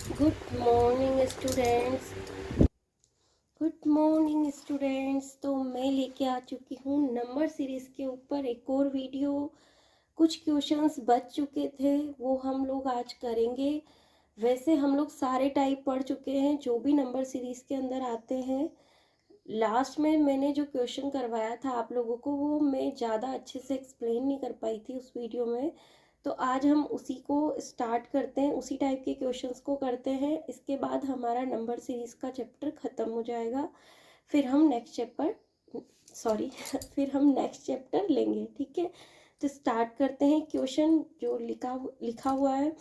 Good morning students. Good morning students. तो मैं लेके आ चुकी हूँ नंबर सीरीज़ के ऊपर एक और वीडियो। कुछ क्वेश्चंस बच चुके थे, वो हम लोग आज करेंगे। वैसे हम लोग सारे टाइप पढ़ चुके हैं जो भी नंबर सीरीज़ के अंदर आते हैं। लास्ट में मैंने जो क्वेश्चन करवाया था आप लोगों को, वो मैं ज़्यादा अच्छे से एक्सप्लेन नहीं कर पाई थी उस वीडियो में। तो आज हम उसी को स्टार्ट करते हैं, उसी टाइप के क्वेश्चंस को करते हैं। इसके बाद हमारा नंबर सीरीज़ का चैप्टर ख़त्म हो जाएगा। फिर हम नेक्स्ट चैप्टर सॉरी फिर हम नेक्स्ट चैप्टर लेंगे, ठीक है। तो स्टार्ट करते हैं। क्वेश्चन जो लिखा हुआ है,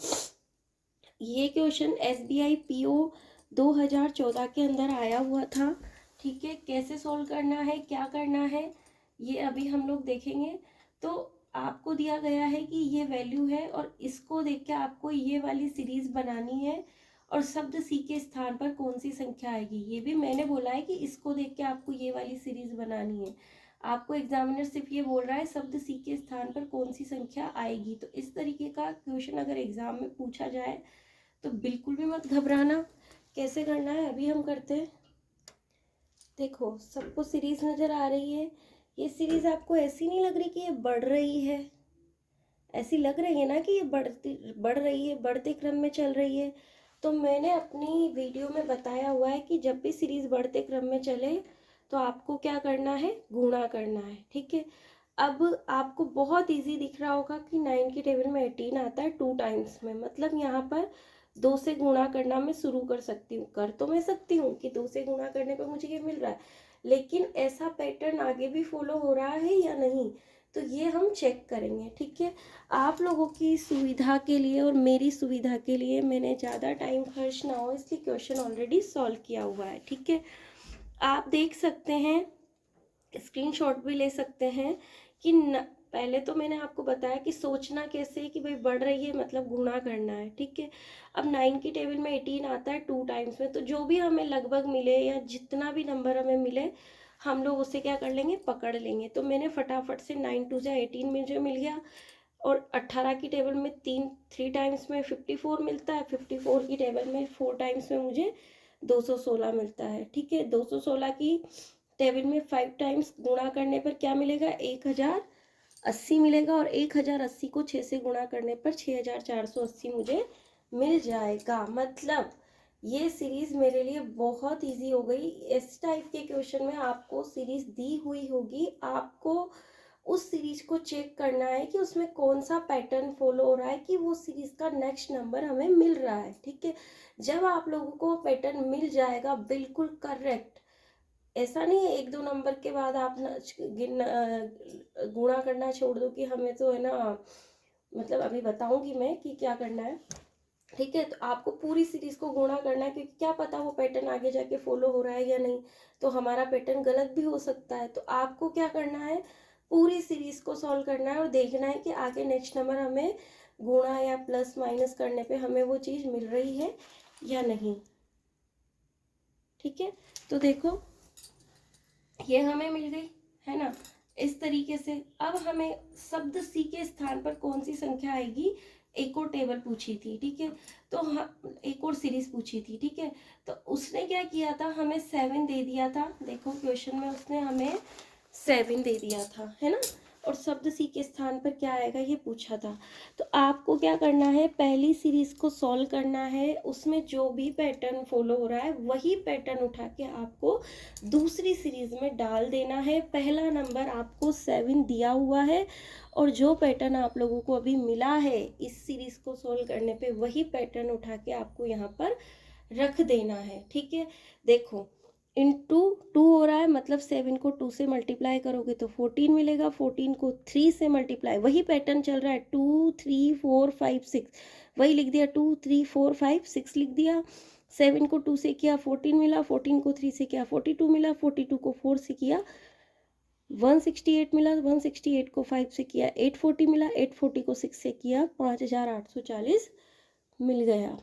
ये क्वेश्चन SBI PO 2014 के अंदर आया हुआ था, ठीक है। कैसे सॉल्व करना है, क्या करना है, ये अभी हम लोग देखेंगे। तो आपको दिया गया है कि ये वैल्यू है और इसको देख के आपको ये वाली सीरीज बनानी है और शब्द सी के स्थान पर कौन सी संख्या आएगी, ये भी मैंने बोला है कि इसको देख के आपको ये वाली सीरीज बनानी है। आपको एग्जामिनर सिर्फ ये बोल रहा है शब्द सी के स्थान पर कौन सी संख्या आएगी। तो इस तरीके का क्वेश्चन अगर एग्जाम में पूछा जाए तो बिल्कुल भी मत घबराना। कैसे करना है अभी हम करते हैं। देखो, सबको सीरीज नज़र आ रही है। ये सीरीज आपको ऐसी नहीं लग रही कि ये बढ़ रही है? ऐसी लग रही है ना कि ये बढ़ रही है, बढ़ते क्रम में चल रही है। तो मैंने अपनी वीडियो में बताया हुआ है कि जब भी सीरीज बढ़ते क्रम में चले तो आपको क्या करना है, गुणा करना है, ठीक है। अब आपको बहुत इजी दिख रहा होगा कि 9 की टेबल में 18 आता है 2 टाइम्स में, मतलब यहाँ पर 2 से गुणा करना मैं शुरू कर सकती हूँ। कर तो मैं सकती हूँ कि 2 से गुणा करने पर मुझे ये मिल रहा है, लेकिन ऐसा पैटर्न आगे भी फॉलो हो रहा है या नहीं, तो ये हम चेक करेंगे, ठीक है। आप लोगों की सुविधा के लिए और मेरी सुविधा के लिए मैंने ज़्यादा टाइम खर्च ना हो इसलिए क्वेश्चन ऑलरेडी सॉल्व किया हुआ है, ठीक है। आप देख सकते हैं, स्क्रीनशॉट भी ले सकते हैं कि पहले तो मैंने आपको बताया कि सोचना कैसे है कि भाई बढ़ रही है मतलब गुणा करना है, ठीक है। अब 9 की टेबल में 18 आता है 2 टाइम्स में, तो जो भी हमें लगभग मिले या जितना भी नंबर हमें मिले हम लोग उसे क्या कर लेंगे, पकड़ लेंगे। तो मैंने फटाफट से 9 2 जा 18 मुझे मिल गया। और 18 की टेबल में 3 टाइम्स में 54 मिलता है, 54 की टेबल में 4 टाइम्स में मुझे 216 मिलता है, ठीक है। 216 की टेबल में 5 टाइम्स गुणा करने पर क्या मिलेगा, 1080 मिलेगा। और 1080 को 6 से गुणा करने पर 6480 मुझे मिल जाएगा। मतलब ये सीरीज मेरे लिए बहुत इजी हो गई। इस टाइप के क्वेश्चन में आपको सीरीज दी हुई होगी, आपको उस सीरीज को चेक करना है कि उसमें कौन सा पैटर्न फॉलो हो रहा है कि वो सीरीज का नेक्स्ट नंबर हमें मिल रहा है, ठीक है। जब आप लोगों को पैटर्न मिल जाएगा बिल्कुल करेक्ट, ऐसा नहीं है एक दो नंबर के बाद आप गुणा करना छोड़ दो कि हमें तो है ना, मतलब अभी बताऊंगी मैं कि क्या करना है, ठीक है। तो आपको पूरी सीरीज को गुणा करना है, क्योंकि क्या पता वो पैटर्न आगे जाके फॉलो हो रहा है या नहीं, तो हमारा पैटर्न गलत भी हो सकता है। तो आपको क्या करना है, पूरी सीरीज को सॉल्व करना है और देखना है कि आगे नेक्स्ट नंबर हमें गुणा या प्लस माइनस करने पे हमें वो चीज़ मिल रही है या नहीं, ठीक है। तो देखो, ये हमें मिल गई है ना, इस तरीके से। अब हमें शब्द सी के स्थान पर कौन सी संख्या आएगी, एक और टेबल पूछी थी, ठीक है। तो एक और सीरीज पूछी थी, ठीक है। तो उसने क्या किया था, हमें 7 दे दिया था। देखो क्वेश्चन में उसने हमें 7 दे दिया था, है ना। और शब्द सी के स्थान पर क्या आएगा ये पूछा था। तो आपको क्या करना है, पहली सीरीज को सॉल्व करना है, उसमें जो भी पैटर्न फॉलो हो रहा है वही पैटर्न उठा के आपको दूसरी सीरीज में डाल देना है। पहला नंबर आपको 7 दिया हुआ है और जो पैटर्न आप लोगों को अभी मिला है इस सीरीज को सोल्व करने पे वही पैटर्न उठा के आपको यहाँ पर रख देना है, ठीक है। देखो, इंटू 2 हो रहा है, मतलब 7 को 2 से मल्टीप्लाई करोगे तो 14 मिलेगा। 14 को 3 से मल्टीप्लाई, वही पैटर्न चल रहा है, 2 3 4 5 6, वही लिख दिया, 2 3 4 5 6 लिख दिया। 7 को 2 से किया 14 मिला, 14 को 3 से किया 42 मिला, 42 को 4 से किया 168 मिला, 168 को 5 से किया 840 मिला, 840 को 6 से किया 5840 मिल गया,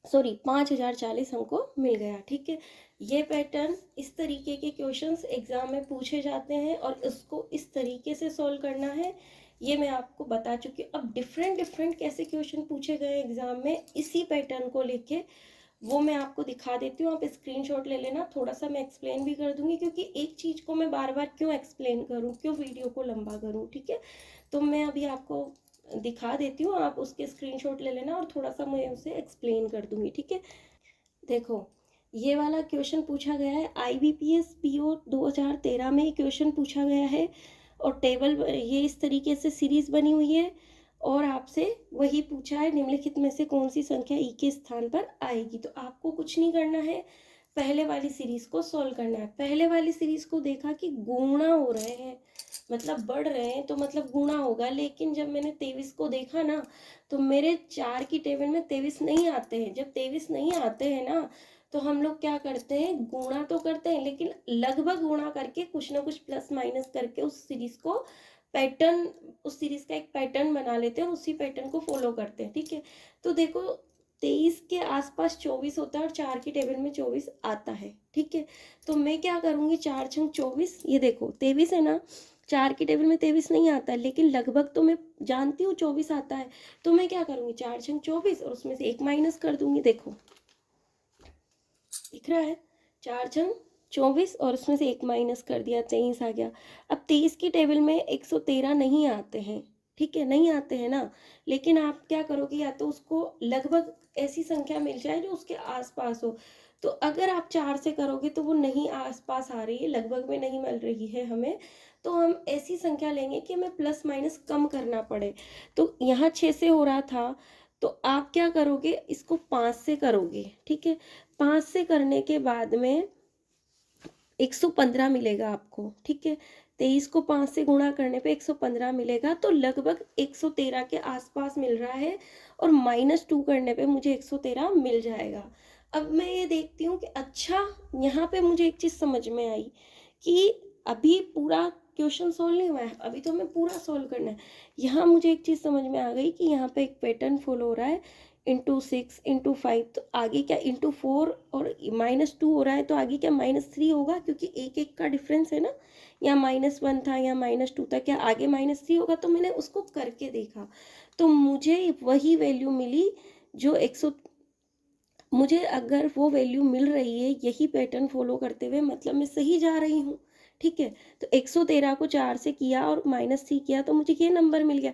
सॉरी 5040 हमको मिल गया, ठीक है। ये पैटर्न, इस तरीके के क्वेश्चंस एग्जाम में पूछे जाते हैं और इसको इस तरीके से सॉल्व करना है ये मैं आपको बता चुकी हूँ। अब डिफरेंट डिफरेंट कैसे क्वेश्चन पूछे गए एग्जाम में इसी पैटर्न को लेके, वो मैं आपको दिखा देती हूँ। आप स्क्रीनशॉट ले लेना, थोड़ा सा मैं एक्सप्लेन भी कर दूंगी, क्योंकि एक चीज़ को मैं बार बार क्यों एक्सप्लेन करूँ, क्यों वीडियो को लंबा करूँ, ठीक है। तो मैं अभी आपको दिखा देती हूँ, आप उसके स्क्रीनशॉट ले लेना और थोड़ा सा मैं उसे एक्सप्लेन कर दूंगी, ठीक है। देखो, ये वाला क्वेश्चन पूछा गया है IBPS PO 2013 में, क्वेश्चन पूछा गया है और टेबल ये इस तरीके से सीरीज बनी हुई है और आपसे वही पूछा है, निम्नलिखित में से कौन सी संख्या ई के स्थान पर आएगी। तो आपको कुछ नहीं करना है, पहले वाली सीरीज को सॉल्व करना है। पहले वाली सीरीज को देखा कि गुणा हो रहे हैं, मतलब बढ़ रहे हैं, तो मतलब गुणा होगा। लेकिन जब मैंने 23 को देखा ना, तो मेरे 4 की टेबल में 23 नहीं आते हैं। जब 23 नहीं आते हैं ना, तो हम लोग क्या करते हैं, गुणा तो करते हैं, लेकिन लगभग गुणा करके कुछ ना कुछ प्लस माइनस करके उस सीरीज को पैटर्न, उस सीरीज का एक पैटर्न बना लेते हैं और उसी पैटर्न को फॉलो करते हैं, ठीक है। तो देखो, 23 के आसपास 24 होता है और 4 की टेबल में 24 आता है, ठीक है। तो मैं क्या करूँगी, 4 छंग 24, ये देखो 23 है ना, 4 की टेबल में 23 नहीं आता है, लेकिन लगभग तो मैं जानती हूँ 24 आता है। तो मैं क्या करूँगी, 4 छंग 24 और उसमें से एक माइनस कर दूंगी। देखो दिख रहा है, 4 छंग 24 और उसमें से एक माइनस कर दिया, 23 आ गया। अब 23 की टेबल में 113 नहीं आते हैं, ठीक है, नहीं आते हैं ना। लेकिन आप क्या करोगे, या तो उसको लगभग ऐसी संख्या मिल जाए जो उसके आसपास हो। तो अगर आप 4 से करोगे तो वो नहीं आसपास आ रही है, लगभग में नहीं मिल रही है हमें, तो हम ऐसी संख्या लेंगे कि हमें प्लस माइनस कम करना पड़े। तो यहाँ 6 से हो रहा था, तो आप क्या करोगे, इसको 5 से करोगे, ठीक है। 5 से करने के बाद में 115 मिलेगा आपको, ठीक है। 23 को 5 से गुणा करने पे 115 मिलेगा, तो लगभग 113 के आसपास मिल रहा है और -2 करने पे मुझे 113 मिल जाएगा। अब मैं ये देखती हूँ कि अच्छा, यहाँ पे मुझे एक चीज़ समझ में आई कि अभी पूरा क्वेश्चन सॉल्व नहीं हुआ है, अभी तो हमें पूरा सॉल्व करना है। यहाँ मुझे एक चीज़ समझ में आ गई कि यहाँ पे एक पैटर्न फॉलो हो रहा है, ×6 ×5, तो आगे क्या ×4 और -2 हो रहा है, तो आगे क्या -3 होगा, क्योंकि एक एक का डिफरेंस है ना। यहाँ -1 था, यहाँ -2 था, क्या आगे -3 होगा। तो मैंने उसको करके देखा, तो मुझे वही वैल्यू मिली जो 100, मुझे अगर वो वैल्यू मिल रही है यही पैटर्न फॉलो करते हुए, मतलब मैं सही जा रही हूँ, ठीक है। तो 113 को 4 से किया और -3 किया, तो मुझे ये नंबर मिल गया।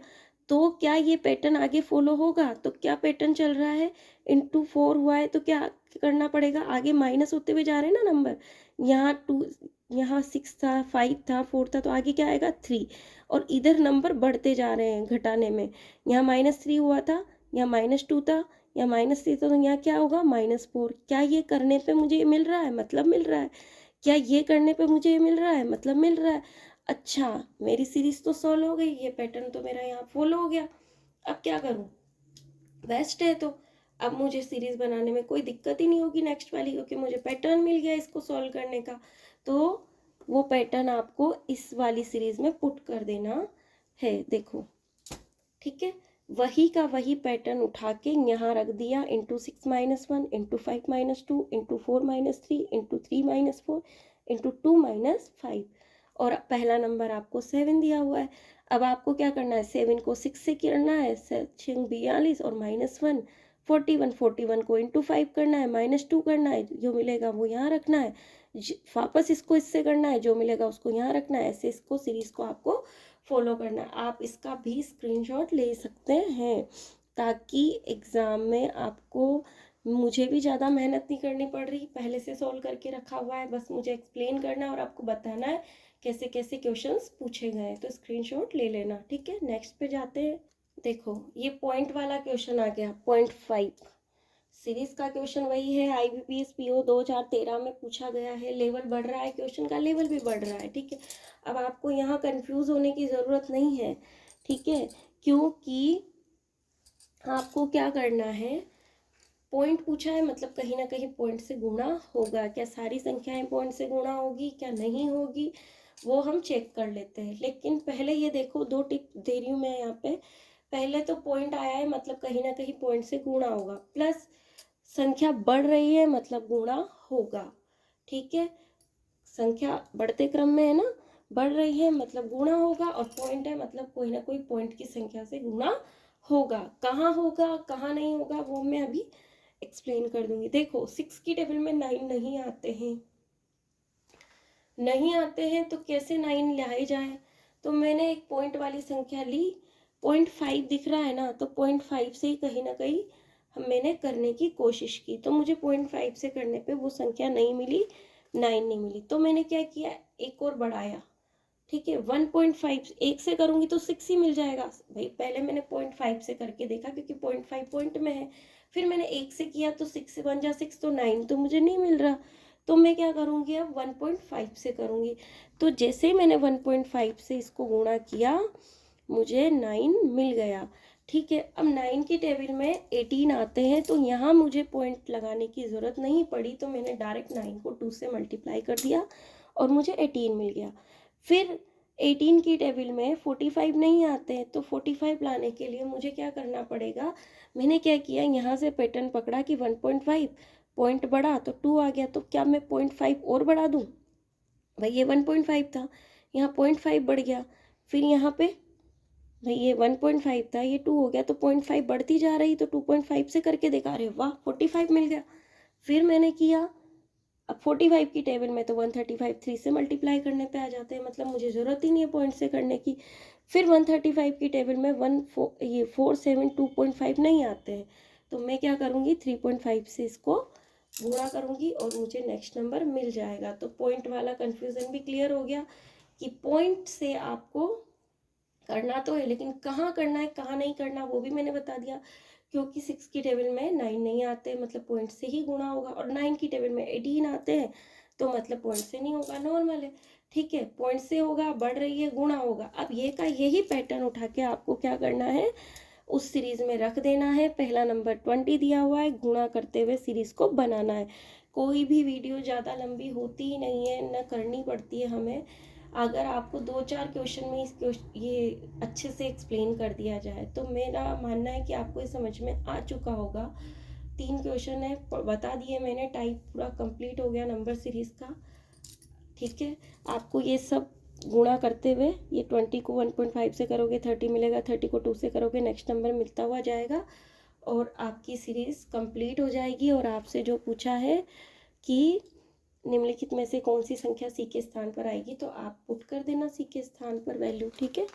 तो क्या ये पैटर्न आगे फॉलो होगा, तो क्या पैटर्न चल रहा है, ×4 हुआ है, तो क्या करना पड़ेगा, आगे माइनस होते हुए जा रहे हैं ना नंबर। यहाँ 2, यहाँ 6 था, 5 था, 4 था, तो आगे क्या आएगा 3, और इधर नंबर बढ़ते जा रहे हैं घटाने में। यहाँ -3 हुआ था, यहाँ -2 था, या -3 था, तो यहाँ क्या होगा -4। क्या ये करने पे मुझे ये मिल रहा है, मतलब मिल रहा है। क्या ये करने पे मुझे ये मिल रहा है, मतलब मिल रहा है। अच्छा, मेरी सीरीज तो सॉल्व हो गई, ये पैटर्न तो मेरा यहाँ फॉलो हो गया। अब क्या करूँ, बेस्ट है। तो अब मुझे सीरीज बनाने में कोई दिक्कत ही नहीं होगी नेक्स्ट वाली, क्योंकि मुझे पैटर्न मिल गया इसको सॉल्व करने का। तो वो पैटर्न आपको इस वाली सीरीज में पुट कर देना है, देखो, ठीक है। वही का वही पैटर्न उठा के यहाँ रख दिया, ×6 - 1 ×5 - 2 ×4 - 3 ×3 - 4 ×2 - 5, और पहला नंबर आपको 7 दिया हुआ है। अब आपको क्या करना है, 7 को 6 से करना है, 6 42 और -1 41, 41 को ×5 करना है, -2 करना है, जो मिलेगा वो यहाँ रखना है, वापस इसको इससे करना है, जो मिलेगा उसको यहाँ रखना है। ऐसे इसको सीरीज को आपको फॉलो करना है। आप इसका भी स्क्रीनशॉट ले सकते हैं, ताकि एग्ज़ाम में आपको, मुझे भी ज़्यादा मेहनत नहीं करनी पड़ रही, पहले से सॉल्व करके रखा हुआ है, बस मुझे एक्सप्लेन करना है और आपको बताना है कैसे कैसे क्वेश्चंस पूछे गए हैं। तो स्क्रीनशॉट ले लेना, ठीक है। नेक्स्ट पे जाते हैं। देखो, ये पॉइंट वाला क्वेश्चन आ गया, .5 सीरीज का क्वेश्चन वही है, IBPS PO 2013 में पूछा गया है। लेवल बढ़ रहा है, क्वेश्चन का लेवल भी बढ़ रहा है, ठीक है। अब आपको यहाँ कंफ्यूज होने की ज़रूरत नहीं है, ठीक है, क्योंकि आपको क्या करना है, पॉइंट पूछा है, मतलब कहीं ना कहीं पॉइंट से गुणा होगा। क्या सारी संख्याएं पॉइंट से गुणा होगी, क्या नहीं होगी, वो हम चेक कर लेते हैं। लेकिन पहले ये देखो, 2 टिप दे रही हूँ मैं यहाँ पे। पहले तो पॉइंट आया है, मतलब कहीं ना कहीं पॉइंट से गुणा होगा, प्लस संख्या बढ़ रही है, मतलब गुणा होगा, ठीक है। संख्या बढ़ते क्रम में है ना, बढ़ रही है मतलब गुणा होगा, और पॉइंट है मतलब कोई ना कोई पॉइंट की संख्या से गुणा होगा। कहाँ होगा कहाँ नहीं होगा वो मैं अभी एक्सप्लेन कर दूंगी। देखो 6 की टेबल में 9 नहीं आते हैं, नहीं आते हैं तो कैसे 9 लाए जाए। तो मैंने एक पॉइंट वाली संख्या ली, 0.5 दिख रहा है ना, तो 0.5 से ही कहीं ना कहीं मैंने करने की कोशिश की, तो मुझे 0.5 से करने पे वो संख्या नहीं मिली, 9 नहीं मिली। तो मैंने क्या किया, एक और बढ़ाया। ठीक है, 1.5 एक से करूंगी तो 6 ही मिल जाएगा भाई। पहले मैंने 0.5 से करके देखा क्योंकि 0.5 पॉइंट में है, फिर मैंने एक से किया तो 6 से 1 जा 6, तो 9 तो मुझे नहीं मिल रहा। तो मैं क्या करूंगी, अब 1.5 से करूंगी। तो जैसे ही मैंने 1.5 से इसको गुणा किया मुझे 9 मिल गया। ठीक है, अब 9 की टेबल में 18 आते हैं, तो यहाँ मुझे पॉइंट लगाने की ज़रूरत नहीं पड़ी, तो मैंने डायरेक्ट 9 को 2 से मल्टीप्लाई कर दिया और मुझे 18 मिल गया। फिर 18 की टेबल में 45 नहीं आते हैं, तो 45 लाने के लिए मुझे क्या करना पड़ेगा, मैंने क्या किया, यहाँ से पैटर्न पकड़ा कि 1.5 पॉइंट बढ़ा तो 2 आ गया, तो क्या मैं 0.5 और बढ़ा दूँ। भाई ये 1.5 था, यहाँ 0.5 बढ़ गया, फिर यहाँ पे भाई ये 1.5 था, ये 2 हो गया, तो 0.5 बढ़ती जा रही, तो 2.5 से करके देखा, रहे वाह 45 मिल गया। फिर मैंने किया, अब 45 की टेबल में तो 135 3 से मल्टीप्लाई करने पे आ जाते हैं, मतलब मुझे ज़रूरत ही नहीं है पॉइंट से करने की। फिर 135 की टेबल में 472.5 नहीं आते हैं, तो मैं क्या करूँगी, 3.5 से इसको गुणा करूँगी और मुझे नेक्स्ट नंबर मिल जाएगा। तो पॉइंट वाला कन्फ्यूज़न भी क्लियर हो गया कि पॉइंट से आपको करना तो है, लेकिन कहाँ करना है कहाँ नहीं करना वो भी मैंने बता दिया। क्योंकि 6 की टेबल में 9 नहीं आते, मतलब पॉइंट से ही गुणा होगा, और 9 की टेबल में 18 आते हैं, तो मतलब पॉइंट से नहीं होगा, नॉर्मल है। ठीक है, पॉइंट से होगा, बढ़ रही है, गुणा होगा। अब ये का यही पैटर्न उठा के आपको क्या करना है, उस सीरीज में रख देना है। पहला नंबर 20 दिया हुआ है, गुणा करते हुए सीरीज को बनाना है। कोई भी वीडियो ज़्यादा लंबी होती ही नहीं है, न करनी पड़ती है हमें। अगर आपको 2-4 क्वेश्चन में ये अच्छे से एक्सप्लेन कर दिया जाए, तो मेरा मानना है कि आपको ये समझ में आ चुका होगा। 3 क्वेश्चन है, बता दिए मैंने, टाइप पूरा कंप्लीट हो गया नंबर सीरीज का। ठीक है, आपको ये सब गुणा करते हुए, ये 20 को 1.5 से करोगे 30 मिलेगा, 30 को 2 से करोगे नेक्स्ट नंबर मिलता हुआ जाएगा, और आपकी सीरीज कंप्लीट हो जाएगी। और आपसे जो पूछा है कि निम्नलिखित में से कौन सी संख्या सी के स्थान पर आएगी, तो आप पुट कर देना सी के स्थान पर वैल्यू। ठीक है,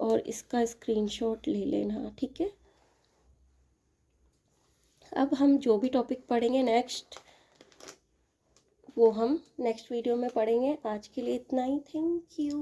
और इसका स्क्रीनशॉट ले लेना। ठीक है, अब हम जो भी टॉपिक पढ़ेंगे नेक्स्ट, वो हम नेक्स्ट वीडियो में पढ़ेंगे। आज के लिए इतना ही, थैंक यू।